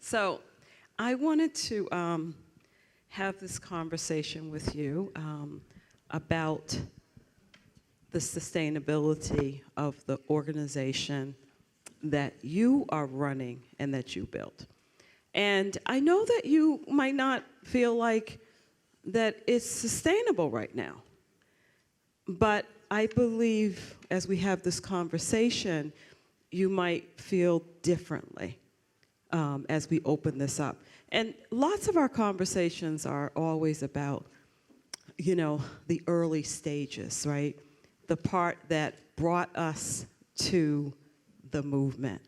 So I wanted to have this conversation with you about the sustainability of the organization that you are running and that you built. And I know that you might not feel like that it's sustainable right now. But I believe as we have this conversation, you might feel differently as we open this up. And lots of our conversations are always about, you know, the early stages, right? The part that brought us to the movement.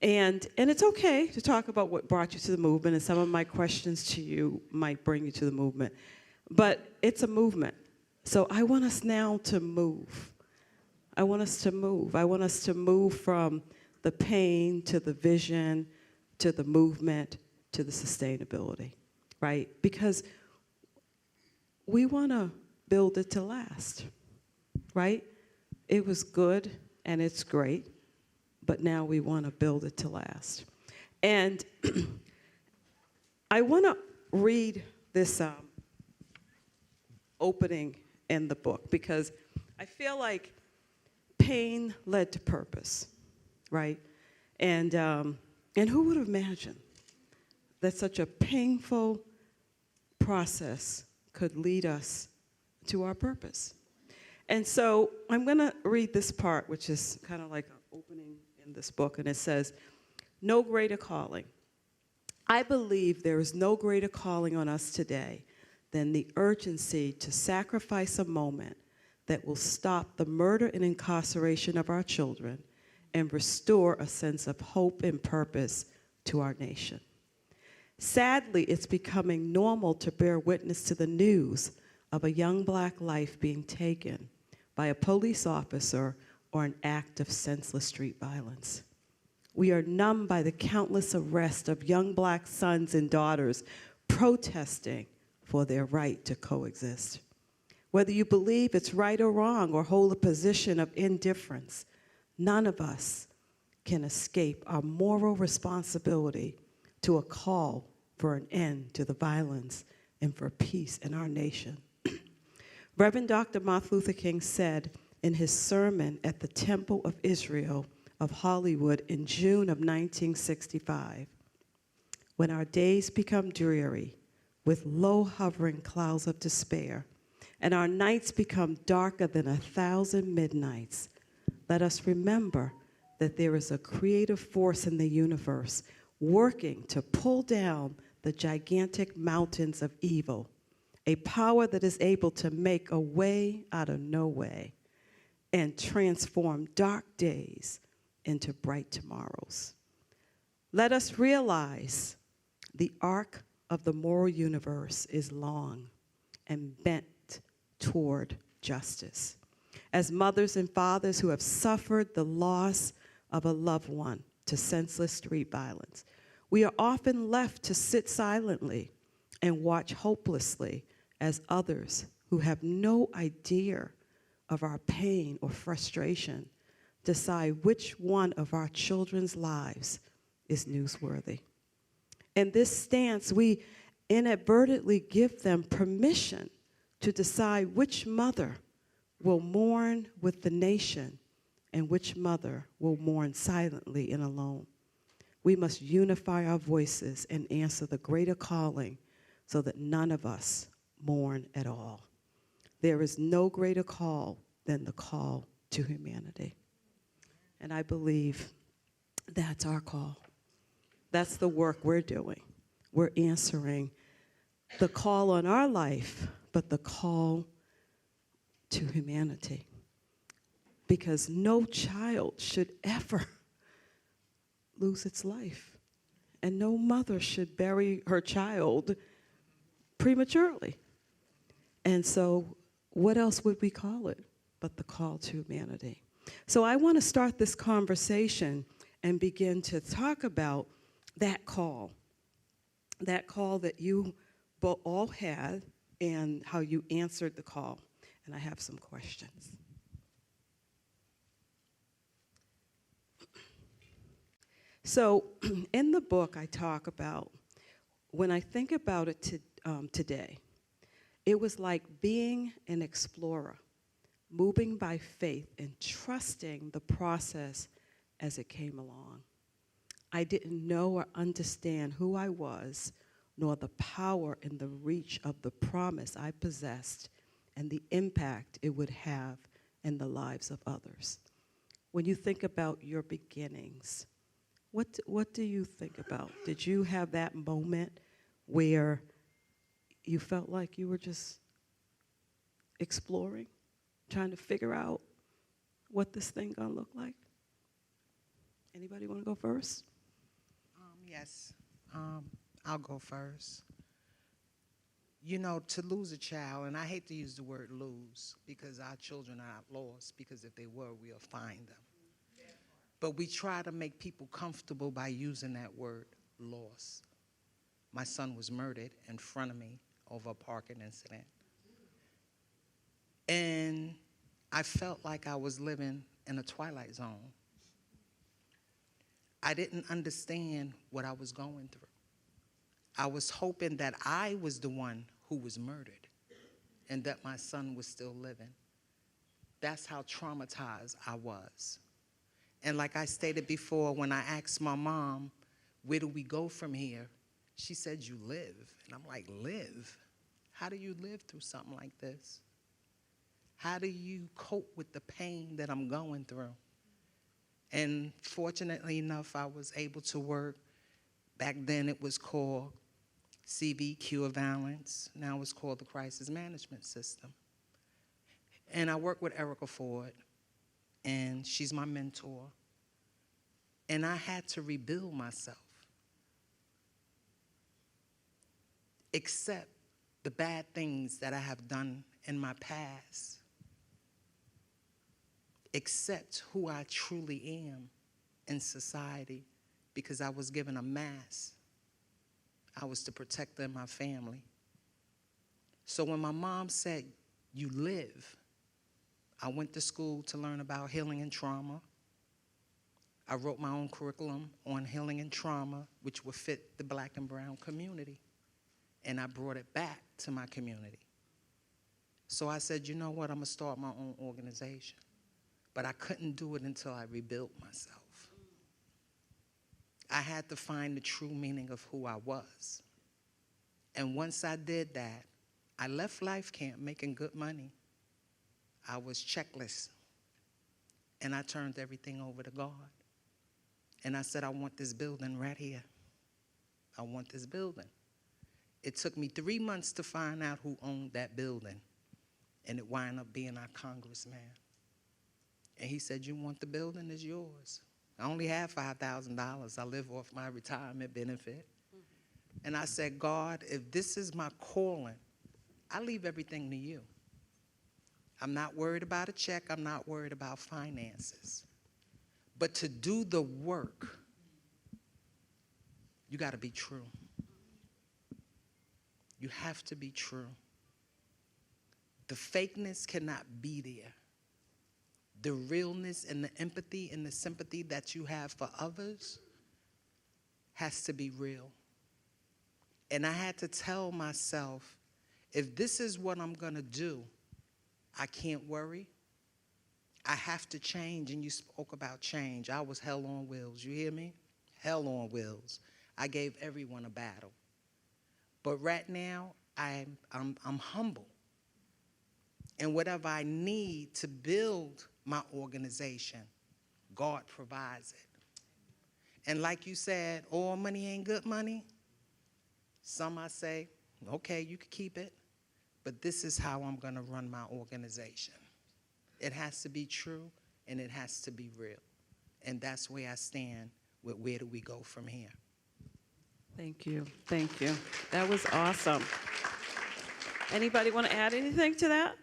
And it's okay to talk about what brought you to the movement, and some of my questions to you might bring you to the movement. But it's a movement. So I want us now to move. I want us to move. I want us to move from the pain to the vision to the movement to the sustainability, right? Because we want to build it to last, right? It was good and it's great, but now we want to build it to last. And I want to read this opening in the book because I feel like pain led to purpose, right? And who would have imagined that such a painful process could lead us to our purpose? And so I'm going to read this part, which is kind of like an opening in this book, and it says, "No greater calling. I believe there is no greater calling on us today than the urgency to sacrifice a moment that will stop the murder and incarceration of our children and restore a sense of hope and purpose to our nation. Sadly, it's becoming normal to bear witness to the news of a young black life being taken by a police officer or an act of senseless street violence. We are numbed by the countless arrests of young black sons and daughters protesting for their right to coexist. Whether you believe it's right or wrong or hold a position of indifference, none of us can escape our moral responsibility to a call for an end to the violence and for peace in our nation." Reverend Dr. Martin Luther King said in his sermon at the Temple of Israel of Hollywood in June of 1965, "When our days become dreary with low hovering clouds of despair, and our nights become darker than 1,000 midnights, let us remember that there is a creative force in the universe working to pull down the gigantic mountains of evil, a power that is able to make a way out of no way and transform dark days into bright tomorrows. Let us realize the arc of the moral universe is long and bent toward justice. As mothers and fathers who have suffered the loss of a loved one to senseless street violence, we are often left to sit silently and watch hopelessly as others who have no idea of our pain or frustration decide which one of our children's lives is newsworthy. In this stance, we inadvertently give them permission to decide which mother will mourn with the nation and which mother will mourn silently and alone. We must unify our voices and answer the greater calling so that none of us mourn at all. There is no greater call than the call to humanity." And I believe that's our call. That's the work we're doing. We're answering the call on our life, but the call to humanity. Because no child should ever lose its life. And no mother should bury her child prematurely. And so what else would we call it but the call to humanity? So I want to start this conversation and begin to talk about that call that you all had and how you answered the call. And I have some questions. So in the book, I talk about, when I think about it today, it was like being an explorer, moving by faith and trusting the process as it came along. I didn't know or understand who I was, nor the power and the reach of the promise I possessed and the impact it would have in the lives of others. When you think about your beginnings, what do you think about? Did you have that moment where you felt like you were just exploring, trying to figure out what this thing gonna look like? Anybody want to go first? Yes, I'll go first. You know, to lose a child, and I hate to use the word lose because our children are not lost, because if they were, we'll find them. But we try to make people comfortable by using that word, loss. My son was murdered in front of me over a parking incident. And I felt like I was living in a twilight zone. I didn't understand what I was going through. I was hoping that I was the one who was murdered and that my son was still living. That's how traumatized I was. And like I stated before, when I asked my mom, where do we go from here? She said, you live. And I'm like, live? How do you live through something like this? How do you cope with the pain that I'm going through? And fortunately enough, I was able to work. Back then it was called CV, Cure Violence. Now it's called the Crisis Management System. And I work with Erica Ford, and she's my mentor. And I had to rebuild myself, accept the bad things that I have done in my past, accept who I truly am in society, because I was given a mask. I was to protect them, my family. So when my mom said, you live, I went to school to learn about healing and trauma. I wrote my own curriculum on healing and trauma, which would fit the Black and brown community. And I brought it back to my community. So I said, you know what, I'm gonna start my own organization. But I couldn't do it until I rebuilt myself. I had to find the true meaning of who I was. And once I did that, I left life camp making good money. I was checklist. And I turned everything over to God. And I said, I want this building right here. I want this building. It took me 3 months to find out who owned that building. And it wound up being our congressman. And he said, you want the building, it's yours. I only have $5,000. I live off my retirement benefit. And I said, God, if this is my calling, I leave everything to you. I'm not worried about a check. I'm not worried about finances. But to do the work, you got to be true. You have to be true. The fakeness cannot be there. The realness and the empathy and the sympathy that you have for others has to be real. And I had to tell myself, if this is what I'm going to do, I can't worry. I have to change. And you spoke about change. I was hell on wheels. You hear me? Hell on wheels. I gave everyone a battle. But right now, I'm humble. And whatever I need to build my organization, God provides it. And like you said, all money ain't good money. Some I say, okay, you can keep it, but this is how I'm going to run my organization. It has to be true, and it has to be real. And that's where I stand with where do we go from here. Thank you. Thank you. That was awesome. Anybody want to add anything to that?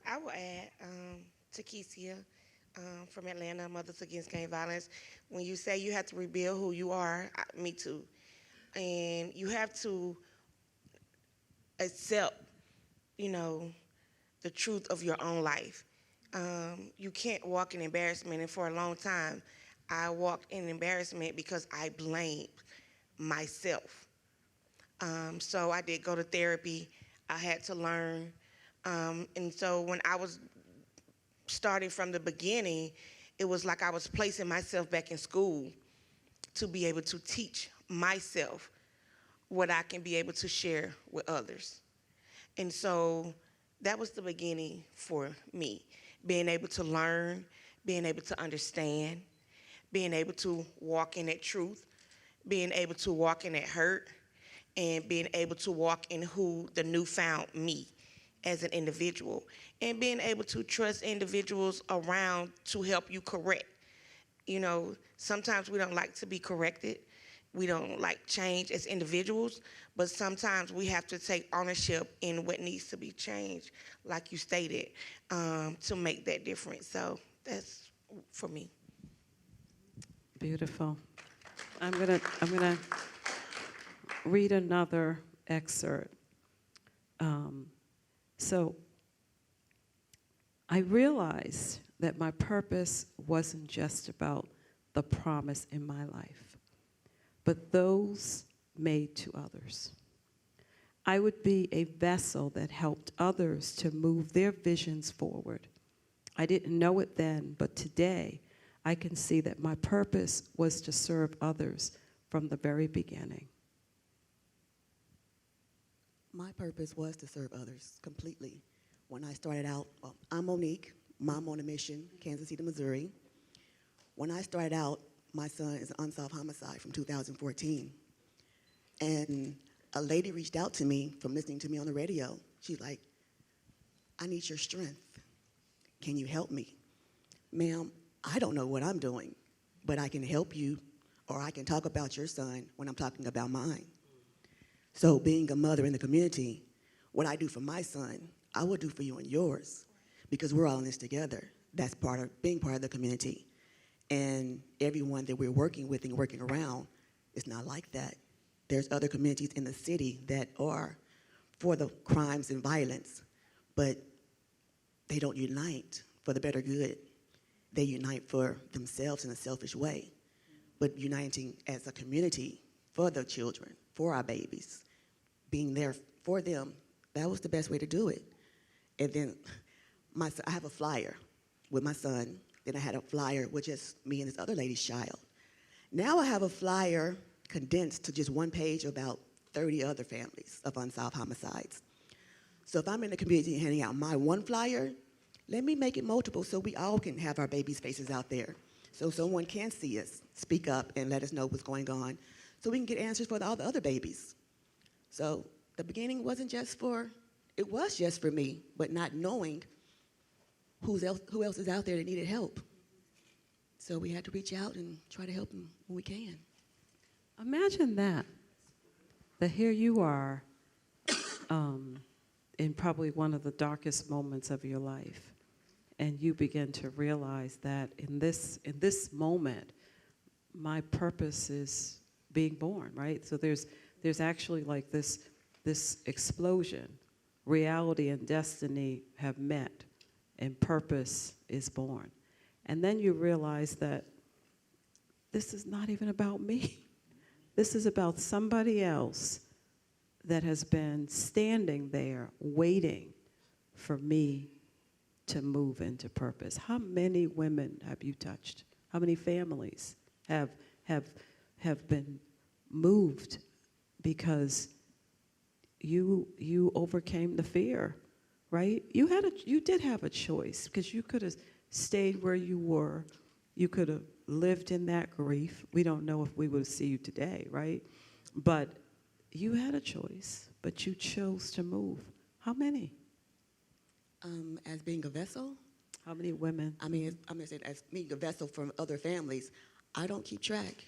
I will add to Kesia from Atlanta, Mothers Against Gang Violence. When you say you have to rebuild who you are, me too. And you have to accept, the truth of your own life. You can't walk in embarrassment. And for a long time, I walked in embarrassment because I blamed myself. So I did go to therapy. I had to learn. And so when I was starting from the beginning, it was like I was placing myself back in school to be able to teach myself what I can be able to share with others. And so that was the beginning for me, being able to learn, being able to understand, being able to walk in that truth, being able to walk in that hurt, and being able to walk in who the newfound me as an individual, and being able to trust individuals around to help you correct. You know, sometimes we don't like to be corrected. We don't like change as individuals, but sometimes we have to take ownership in what needs to be changed, like you stated, to make that difference. So that's for me. Beautiful. I'm gonna read another excerpt. So I realized that my purpose wasn't just about the promise in my life, but those made to others. I would be a vessel that helped others to move their visions forward. I didn't know it then, but today I can see that my purpose was to serve others from the very beginning. My purpose was to serve others completely. When I started out, I'm Monique, Mom on a Mission, Kansas City, Missouri. When I started out, my son is an unsolved homicide from 2014. And a lady reached out to me from listening to me on the radio. She's like, I need your strength. Can you help me? Ma'am, I don't know what I'm doing, but I can help you, or I can talk about your son when I'm talking about mine. So being a mother in the community, what I do for my son, I will do for you and yours, because we're all in this together. That's part of being part of the community. And everyone that we're working with and working around is not like that. There's other communities in the city that are for the crimes and violence, but they don't unite for the better good. They unite for themselves in a selfish way. But uniting as a community for the children, for our babies, being there for them, that was the best way to do it. And then I have a flyer with my son. Then I had a flyer with just me and this other lady's child. Now I have a flyer condensed to just one page about 30 other families of unsolved homicides. So if I'm in the community handing out my one flyer, let me make it multiple so we all can have our babies' faces out there. So someone can see us, speak up, and let us know what's going on, so we can get answers for all the other babies. So the beginning wasn't just for, it was just for me, but not knowing who else is out there that needed help. So we had to reach out and try to help them when we can. Imagine that here you are in probably one of the darkest moments of your life, and you begin to realize that in this moment, my purpose is being born, right? So there's actually like this explosion. Reality and destiny have met, and purpose is born. And then you realize that this is not even about me. This is about somebody else that has been standing there waiting for me to move into purpose. How many women have you touched? How many families have been moved because you overcame the fear, right? You did have a choice, because you could have stayed where you were. You could have lived in that grief. We don't know if we would see you today, right? But you had a choice, but you chose to move. How many? As being a vessel, How many women? I'm gonna say as being a vessel from other families, I don't keep track.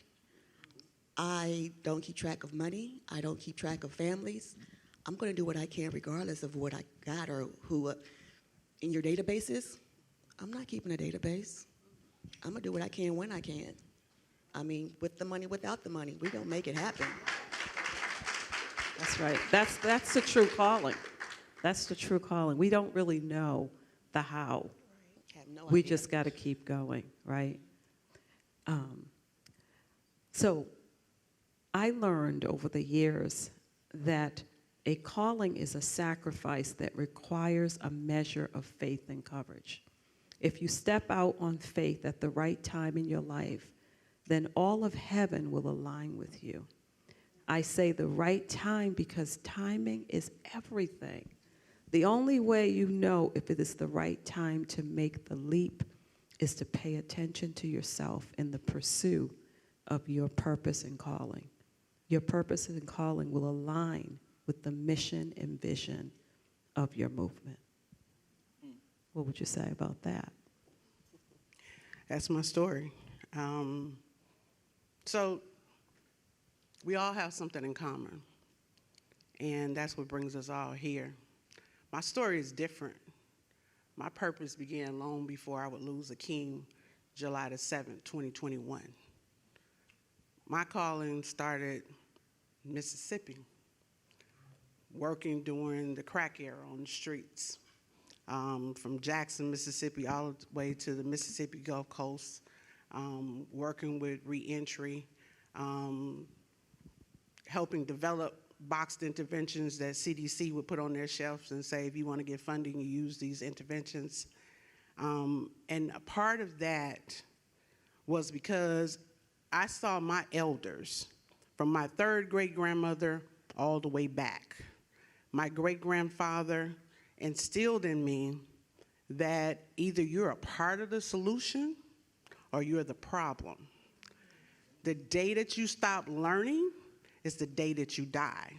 I don't keep track of money. I don't keep track of families. I'm gonna do what I can regardless of what I got or who. In your databases, I'm not keeping a database. I'm gonna do what I can when I can. I mean, with the money, without the money, we gonna make it happen. That's right. That's the true calling. That's the true calling. We don't really know the how. Have no We idea. just got to keep going, right? So I learned over the years that a calling is a sacrifice that requires a measure of faith and courage. If you step out on faith at the right time in your life, then all of heaven will align with you. I say the right time because timing is everything. The only way you know if it is the right time to make the leap is to pay attention to yourself in the pursuit of your purpose and calling. Your purpose and calling will align with the mission and vision of your movement. What would you say about that? That's my story. So we all have something in common, and that's what brings us all here. My story is different. My purpose began long before I would lose Akeem, July the 7th, 2021. My calling started in Mississippi, working during the crack era on the streets, from Jackson, Mississippi, all the way to the Mississippi Gulf Coast, working with reentry, helping develop boxed interventions that CDC would put on their shelves and say, if you want to get funding, you use these interventions. And a part of that was because I saw my elders, from my third great-grandmother all the way back. My great-grandfather instilled in me that either you're a part of the solution or you're the problem. The day that you stop learning is the day that you die.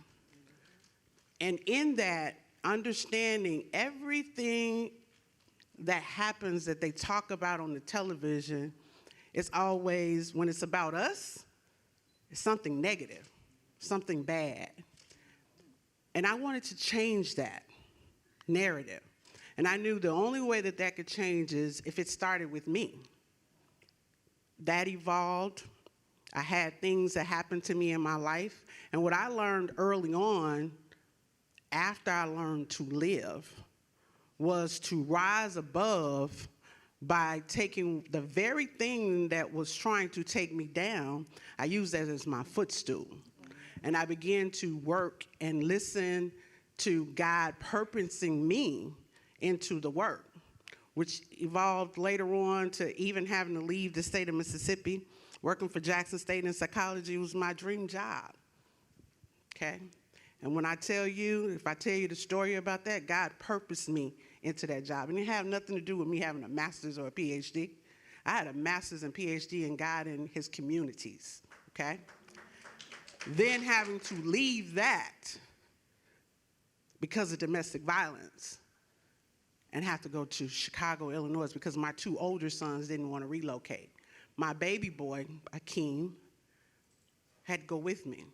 And in that, understanding everything that happens that they talk about on the television, it's always, when it's about us, it's something negative, something bad. And I wanted to change that narrative. And I knew the only way that that could change is if it started with me. That evolved. I had things that happened to me in my life. And what I learned early on, after I learned to live, was to rise above by taking the very thing that was trying to take me down. I used that as my footstool. And I began to work and listen to God purposing me into the work, which evolved later on to even having to leave the state of Mississippi. Working for Jackson State in psychology was my dream job, okay? And when I tell you, if I tell you the story about that, God purposed me into that job. And it had nothing to do with me having a master's or a PhD. I had a master's and PhD in God and his communities, okay? Then having to leave that because of domestic violence and have to go to Chicago, Illinois, because my two older sons didn't want to relocate. My baby boy, Akeem, had to go with me,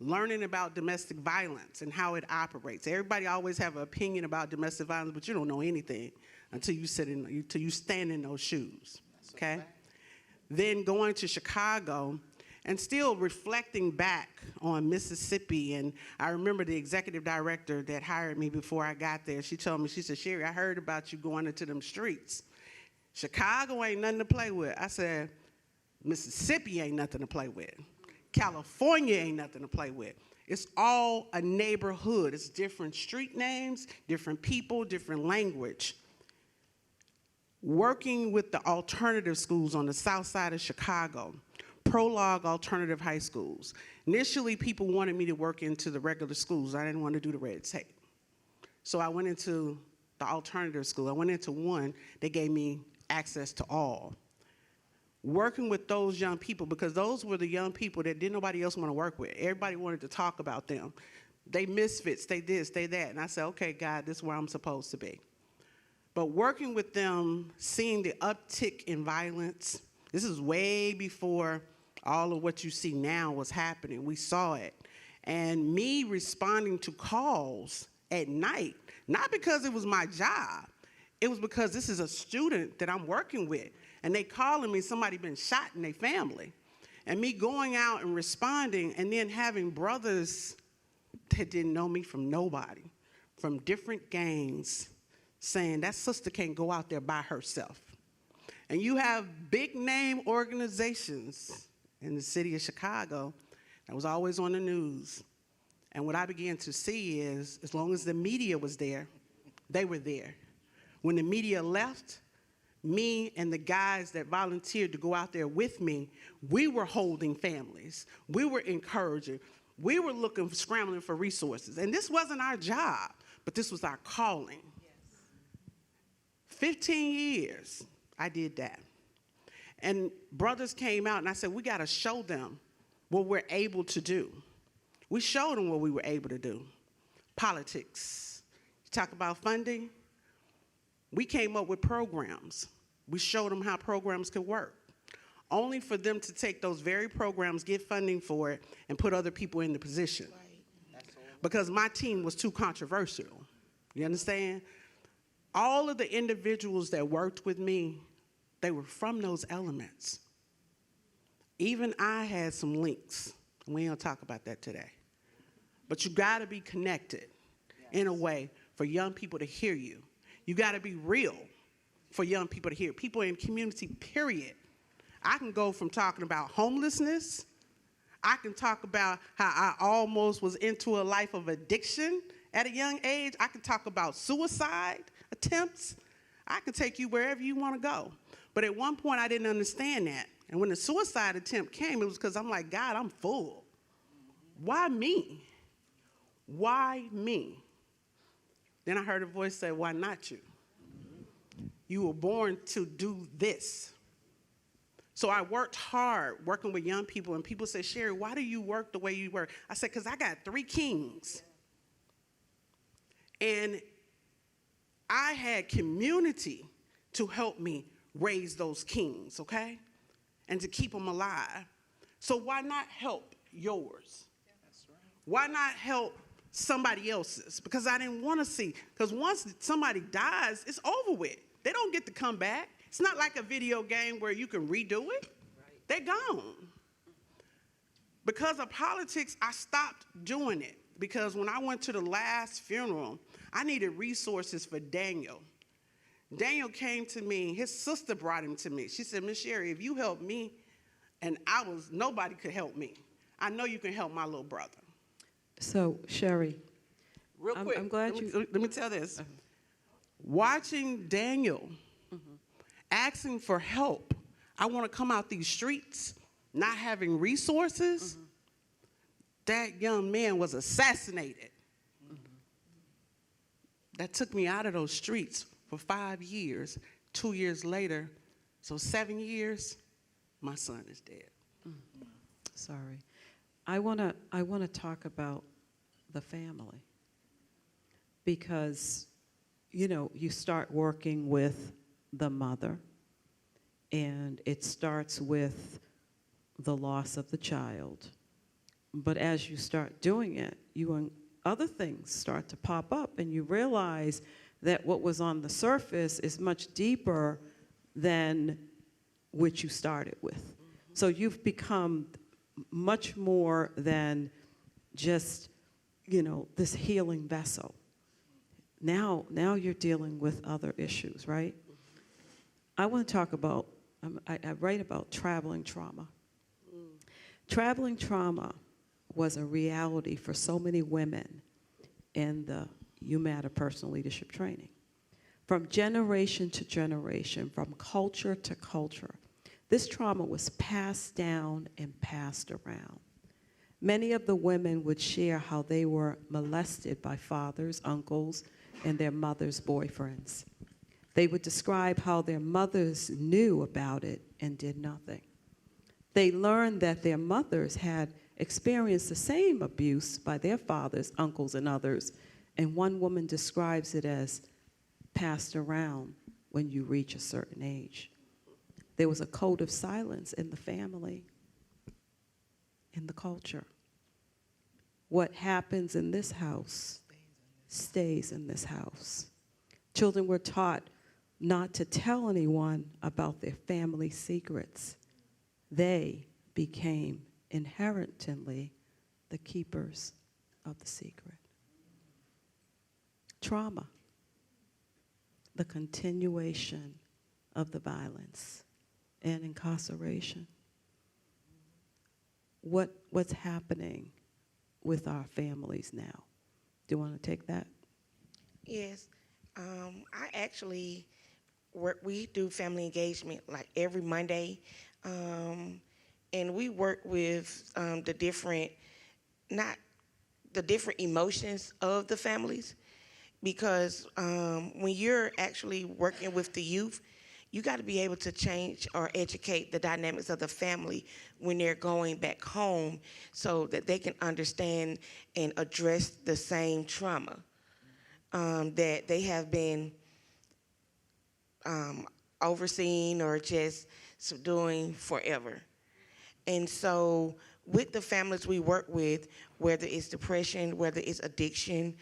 learning about domestic violence and how it operates. Everybody always have an opinion about domestic violence, but you don't know anything until you stand in those shoes, okay? Then going to Chicago and still reflecting back on Mississippi. And I remember the executive director that hired me before I got there. She told me, she said, Sherry, I heard about you going into them streets. Chicago ain't nothing to play with. I said, Mississippi ain't nothing to play with. California ain't nothing to play with. It's all a neighborhood. It's different street names, different people, different language. Working with the alternative schools on the south side of Chicago, Prologue Alternative High Schools. Initially, people wanted me to work into the regular schools. I didn't want to do the red tape. So I went into the alternative school. I went into one that gave me access to all. Working with those young people, because those were the young people that didn't nobody else want to work with. Everybody wanted to talk about them. They misfits, they this, they that. And I said, okay, God, this is where I'm supposed to be. But working with them, seeing the uptick in violence, this is way before all of what you see now was happening. We saw it. And me responding to calls at night, not because it was my job, it was because this is a student that I'm working with. And they calling me, somebody been shot in their family. And me going out and responding and then having brothers that didn't know me from nobody, from different gangs, saying that sister can't go out there by herself. And you have big name organizations in the city of Chicago that was always on the news. And what I began to see is, as long as the media was there, they were there. When the media left, me and the guys that volunteered to go out there with me, we were holding families. We were encouraging. We were looking, scrambling for resources. And this wasn't our job, but this was our calling. Yes. 15 years, I did that. And brothers came out, and I said, we got to show them what we're able to do. We showed them what we were able to do. Politics. You talk about funding. We came up with programs. We showed them how programs could work, only for them to take those very programs, get funding for it, and put other people in the position. Right. Because my team was too controversial. You understand? All of the individuals that worked with me, they were from those elements. Even I had some links. We ain't gonna talk about that today. But you gotta be connected in a way for young people to hear you. You gotta be real for young people to hear. People in community, period. I can go from talking about homelessness. I can talk about how I almost was into a life of addiction at a young age. I can talk about suicide attempts. I can take you wherever you wanna go. But at one point, I didn't understand that. And when the suicide attempt came, it was because I'm like, God, I'm full. Why me? Why me? Then I heard a voice say, why not you? You were born to do this. So I worked hard working with young people, and people say, Sherry, why do you work the way you work? I said, because I got 3 kings. And I had community to help me raise those kings, okay? And to keep them alive. So why not help yours? Yeah, that's right. Why not help somebody else's? Because I didn't want to see. Because once somebody dies, it's over with. They don't get to come back. It's not like a video game where you can redo it. Right. They're gone. Because of politics, I stopped doing it. Because when I went to the last funeral, I needed resources for Daniel. Daniel came to me, his sister brought him to me. She said, Miss Sherry, if you help me, and nobody could help me. I know you can help my little brother. So, Sherry, real quick, I'm glad let me tell this. Watching Daniel asking for help, I want to come out these streets, not having resources, that young man was assassinated. That took me out of those streets for 5 years. 2 years later, so 7 years, my son is dead. Sorry. I want to talk about the family, because, you know, you start working with the mother, and it starts with the loss of the child. But as you start doing it, other things start to pop up, and you realize that what was on the surface is much deeper than what you started with. So you've become much more than just, you know, this healing vessel. Now you're dealing with other issues, right? I want to talk about, I write about traveling trauma. Traveling trauma was a reality for so many women in the You Matter personal leadership training. From generation to generation, from culture to culture, this trauma was passed down and passed around. Many of the women would share how they were molested by fathers, uncles, and their mothers' boyfriends. They would describe how their mothers knew about it and did nothing. They learned that their mothers had experienced the same abuse by their fathers, uncles, and others, and one woman describes it as passed around when you reach a certain age. There was a code of silence in the family, in the culture. What happens in this house stays in this house. Children were taught not to tell anyone about their family secrets. They became inherently the keepers of the secret. Trauma, the continuation of the violence and incarceration. What's happening with our families now? Do you want to take that? Yes. I actually work, we do family engagement like every Monday. And we work with the different, not the different emotions of the families. Because when you're actually working with the youth, you got to be able to change or educate the dynamics of the family when they're going back home so that they can understand and address the same trauma that they have been overseeing or just subduing forever. And so with the families we work with, whether it's depression, whether it's addiction,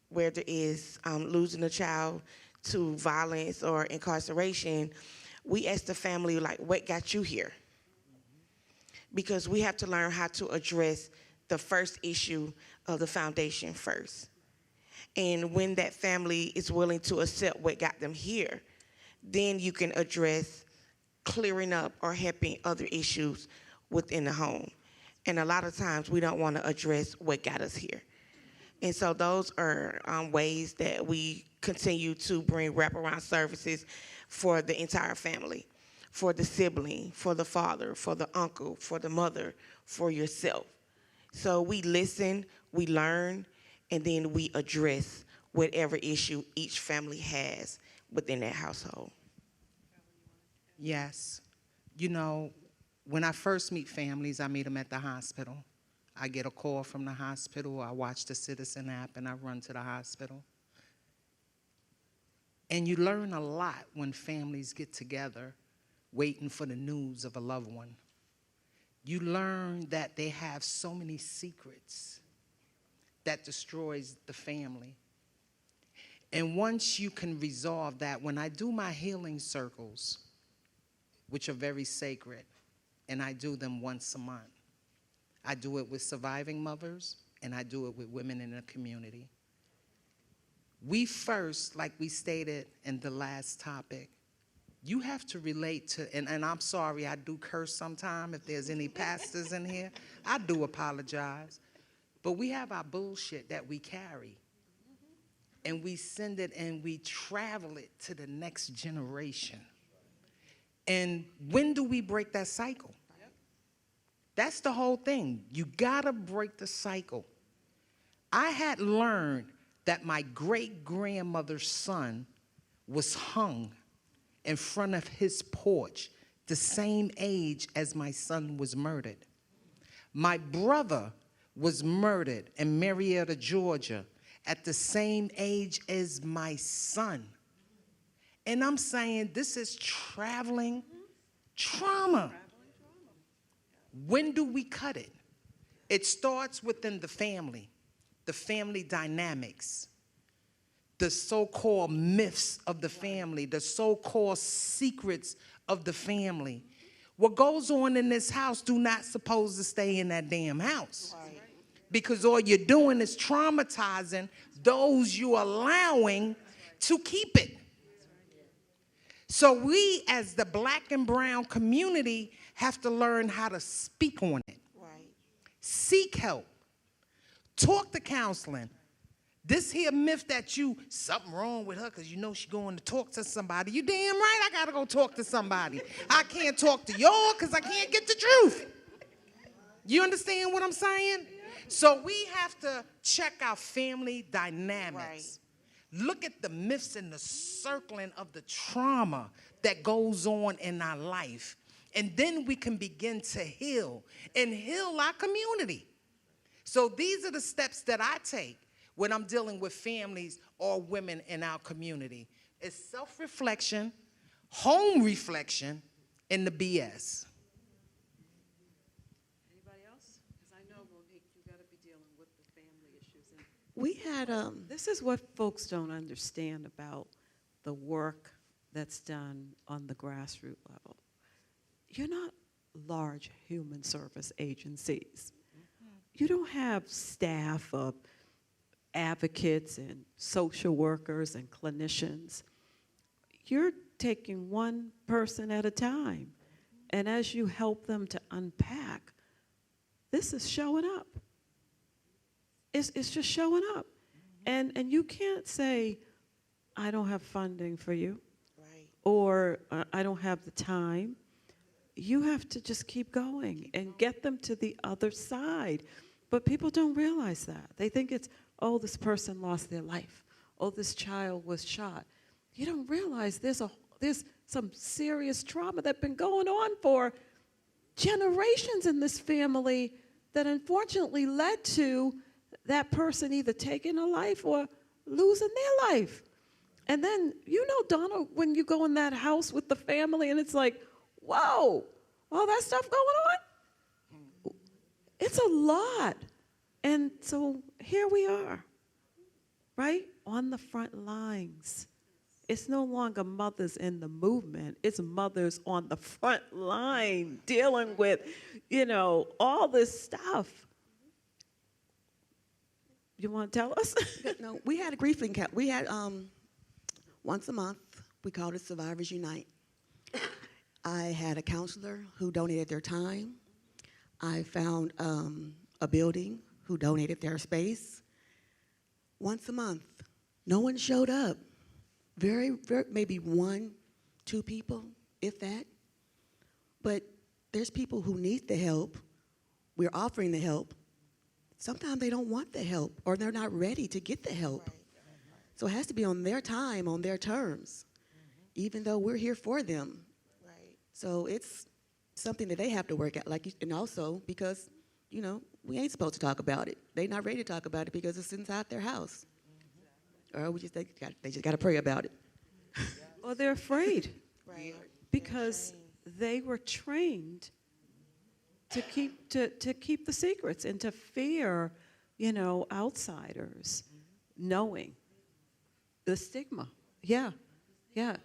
whether it's losing a child to violence or incarceration, we ask the family, like, what got you here? Because we have to learn how to address the first issue of the foundation first. And when that family is willing to accept what got them here, then you can address clearing up or helping other issues within the home. And a lot of times we don't want to address what got us here. And so those are ways that we continue to bring wraparound services for the entire family, for the sibling, for the father, for the uncle, for the mother, for yourself. So we listen, we learn, and then we address whatever issue each family has within that household. Yes. You know, when I first meet families, I meet them at the hospital. I get a call from the hospital, I watch the Citizen app, and I run to the hospital. And you learn a lot when families get together waiting for the news of a loved one. You learn that they have so many secrets that destroys the family. And once you can resolve that, when I do my healing circles, which are very sacred, and I do them once a month, I do it with surviving mothers, and I do it with women in the community. We first, like we stated in the last topic, you have to relate to, and I'm sorry, I do curse sometime if there's any pastors in here. I do apologize. But we have our bullshit that we carry, and we send it and we travel it to the next generation. And when do we break that cycle? That's the whole thing. You gotta break the cycle. I had learned that my great-grandmother's son was hung in front of his porch the same age as my son was murdered. My brother was murdered in Marietta, Georgia at the same age as my son. And I'm saying this is traveling trauma. When do we cut it? It starts within the family dynamics, the so-called myths of the family, the so-called secrets of the family. What goes on in this house do not supposed to stay in that damn house. Right. Because all you're doing is traumatizing those you're allowing to keep it. So we, as the black and brown community, have to learn how to speak on it. Right. Seek help. Talk to counseling. This here myth that something wrong with her because you know she's going to talk to somebody. You damn right I got to go talk to somebody. I can't talk to y'all because I can't get the truth. You understand what I'm saying? So we have to check our family dynamics. Right. Look at the myths and the circling of the trauma that goes on in our life. And then we can begin to heal and heal our community. So these are the steps that I take when I'm dealing with families or women in our community. It's self-reflection, home reflection, and the BS. Anybody else? Because I know, Monique, you got to be dealing with the family issues. And We had this is what folks don't understand about the work that's done on the grassroots level. You're not large human service agencies. You don't have staff of advocates and social workers and clinicians. You're taking one person at a time. And as you help them to unpack, this is showing up. It's just showing up. And you can't say, I don't have funding for you, Right. or I don't have the time. You have to just keep going and get them to the other side. But people don't realize that. They think it's, oh, this person lost their life. Oh, this child was shot. You don't realize there's some serious trauma that's been going on for generations in this family that unfortunately led to that person either taking a life or losing their life. And then, you know, Donald, when you go in that house with the family and it's like, whoa, all that stuff going on? It's a lot. And so here we are, right? On the front lines. It's no longer mothers in the movement. It's mothers on the front line dealing with, you know, all this stuff. You want to tell us? No, we had a grieving camp. We had once a month. We called it Survivors Unite. I had a counselor who donated their time. I found a building who donated their space. Once a month, no one showed up. Very, maybe 1, 2 people, if that. But there's people who need the help. We're offering the help. Sometimes they don't want the help, or they're not ready to get the help. Right. So it has to be on their time, on their terms, even though we're here for them. Right. So it's something that they have to work out, and also because, you know, we ain't supposed to talk about it. They're not ready to talk about it because it's inside their house. Or they just got to pray about it. Or they're afraid Right. because they were trained to keep the secrets and to fear, you know, outsiders knowing the stigma. Yeah, yeah.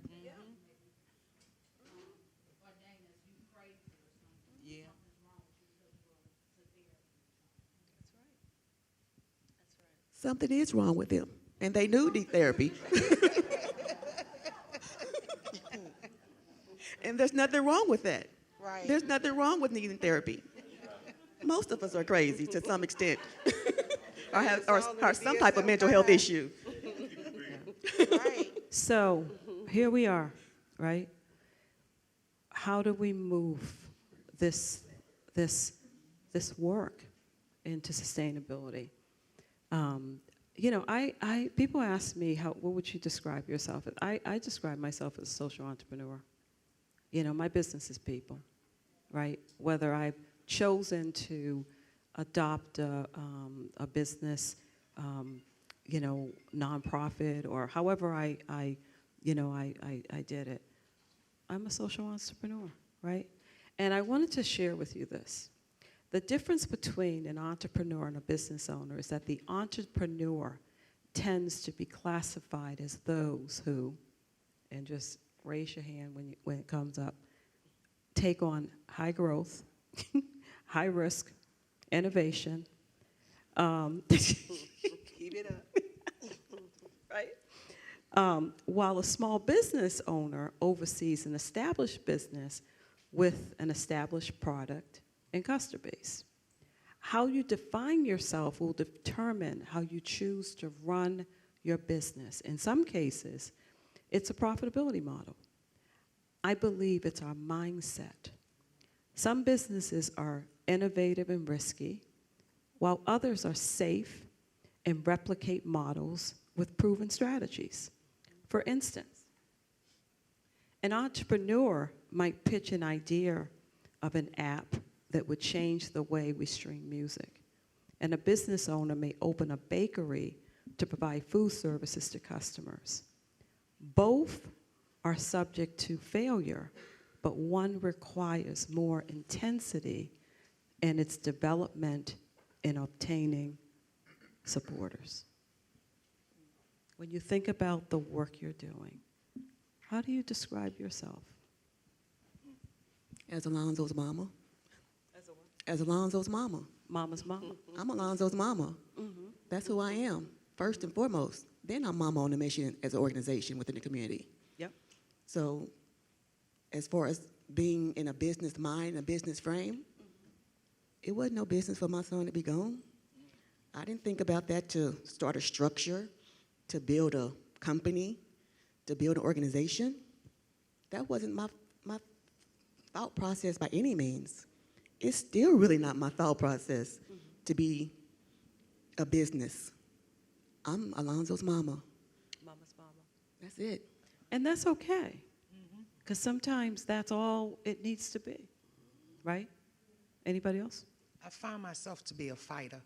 Yeah. Something is wrong with them, and they do need therapy. And there's nothing wrong with that. Right. There's nothing wrong with needing therapy. Most of us are crazy to some extent, or have or some type of mental health issue. Right. So here we are, right? How do we move this work into sustainability? You know, people ask me, what would you describe yourself as? I describe myself as a social entrepreneur. You know, my business is people, right? Whether I've chosen to adopt a business, you know, nonprofit, or however I did it, I'm a social entrepreneur, right? And I wanted to share with you this. The difference between an entrepreneur and a business owner is that the entrepreneur tends to be classified as those who, and just raise your hand when it comes up, take on high growth, high risk, innovation. Keep it up. Right? While a small business owner oversees an established business with an established product and customer base. How you define yourself will determine how you choose to run your business. In some cases, it's a profitability model. I believe it's our mindset. Some businesses are innovative and risky, while others are safe and replicate models with proven strategies. For instance, an entrepreneur might pitch an idea of an app that would change the way we stream music. And a business owner may open a bakery to provide food services to customers. Both are subject to failure, but one requires more intensity in its development in obtaining supporters. When you think about the work you're doing, how do you describe yourself? As Alonzo's mama. As Alonzo's mama. Mama's mama. I'm Alonzo's mama. Mm-hmm. That's who I am. first and foremost. Then I'm Mama on a Mission as an organization within the community. Yep. So as far as being in a business mind, a business frame, it wasn't no business for my son to be gone. I didn't think about that to start a structure, to build a company, to build an organization. That wasn't my thought process by any means. It's still really not my thought process to be a business. I'm Alonzo's mama. Mama's mama. That's it. And that's okay. Because sometimes that's all it needs to be. Right? Anybody else? I find myself to be a fighter.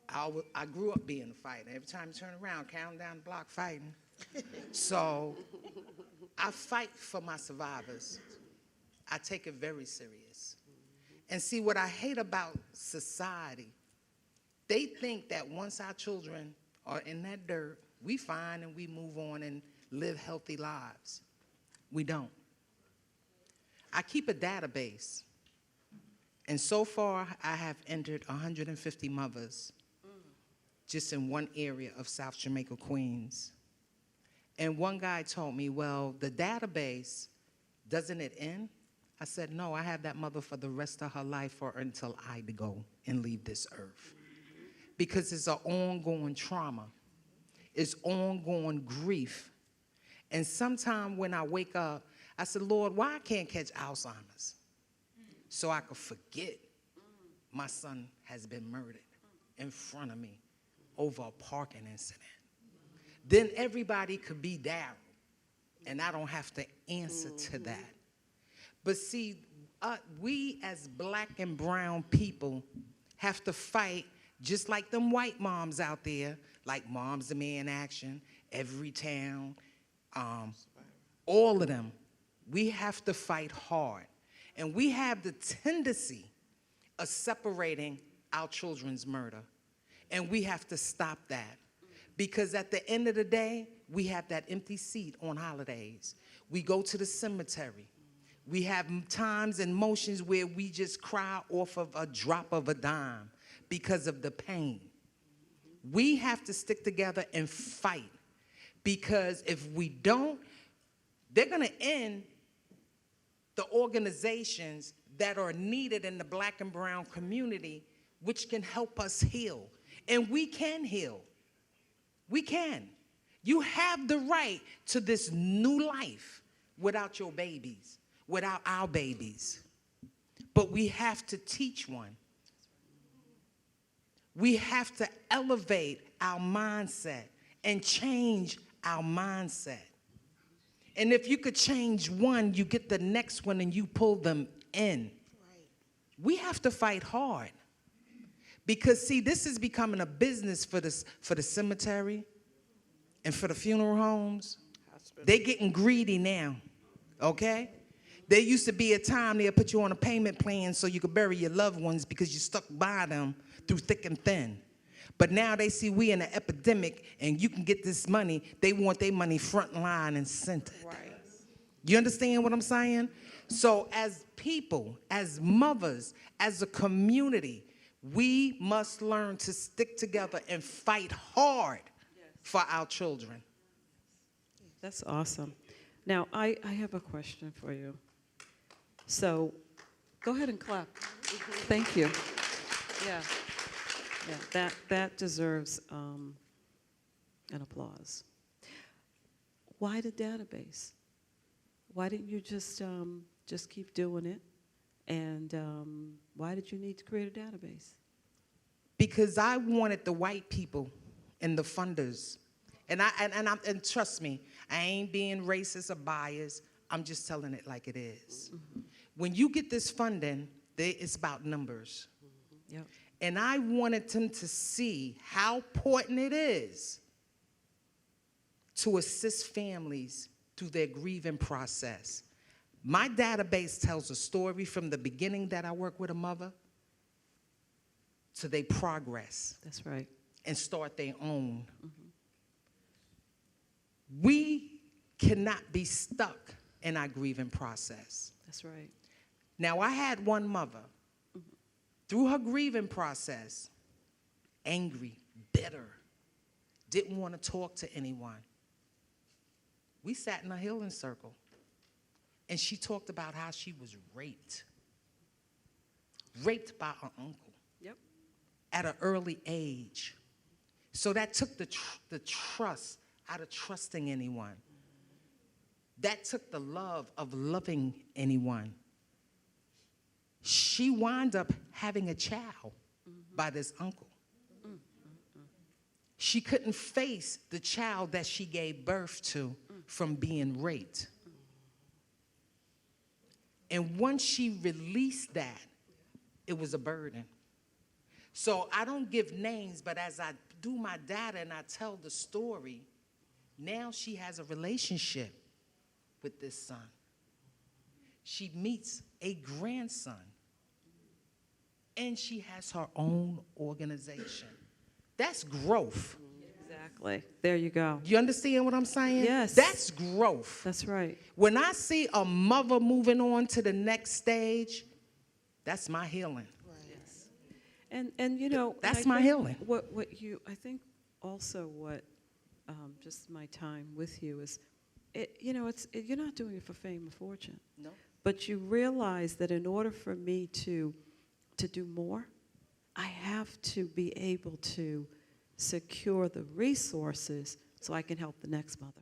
I grew up being a fighter. Every time you turn around, counting down the block, fighting. So I fight for my survivors. I take it very serious. And see, what I hate about society, they think that once our children are in that dirt, we fine and we move on and live healthy lives. We don't. I keep a database. And so far, I have entered 150 mothers just in one area of South Jamaica, Queens. And one guy told me, well, the database, doesn't it end? I said, no, I have that mother for the rest of her life or until I go and leave this earth. Because it's an ongoing trauma. It's ongoing grief. And sometime when I wake up, I said, Lord, why I can't catch Alzheimer's? So I could forget my son has been murdered in front of me over a parking incident. Then everybody could be Daryl, and I don't have to answer to that. But see, we as black and brown people have to fight just like them white moms out there, like Moms of Man Action, Every Town, all of them. We have to fight hard. And we have the tendency of separating our children's murder. And we have to stop that. Because at the end of the day, we have that empty seat on holidays. We go to the cemetery. We have times and motions where we just cry off of a drop of a dime because of the pain. We have to stick together and fight. Because if we don't, they're going to end the organizations that are needed in the black and brown community, which can help us heal. And we can heal. We can. You have the right to this new life without your babies, without our babies. But we have to teach one. We have to elevate our mindset and change our mindset. And if you could change one, you get the next one and you pull them in. Right. We have to fight hard. Because, see, this is becoming a business for the cemetery and for the funeral homes. They're getting greedy now, okay? There used to be a time they'll put you on a payment plan so you could bury your loved ones because you stuck by them through thick and thin. But now they see we in an epidemic and you can get this money. They want their money front line and centered. Right. You understand what I'm saying? So as people, as mothers, as a community, we must learn to stick together and fight hard for our children. That's awesome. Now, I have a question for you. So, go ahead and clap. Thank you. Yeah. Yeah, that deserves an applause. Why the database? Why didn't you just keep doing it? And why did you need to create a database? Because I wanted the white people and the funders, and trust me, I ain't being racist or biased. I'm just telling it like it is. Mm-hmm. When you get this funding, it's about numbers. Yep. And I wanted them to see how important it is to assist families through their grieving process. My database tells a story from the beginning that I work with a mother to their progress. That's right. And start their own. Mm-hmm. We cannot be stuck in our grieving process. That's right. Now, I had one mother, through her grieving process, angry, bitter, didn't want to talk to anyone. We sat in a healing circle, and she talked about how she was raped by her uncle. Yep. At an early age. So that took the trust out of trusting anyone. That took the love of loving anyone. She wound up having a child by this uncle. She couldn't face the child that she gave birth to from being raped. And once she released that, it was a burden. So I don't give names, but as I do my data and I tell the story, now she has a relationship with this son. She meets a grandson. And she has her own organization. That's growth. Exactly. There you go. You understand what I'm saying? Yes. That's growth. That's right. When I see a mother moving on to the next stage, that's my healing. And you know, That's and I my think healing. I think also what, just my time with you is, you're not doing it for fame or fortune. No. But you realize that in order for me to do more, I have to be able to secure the resources so I can help the next mother.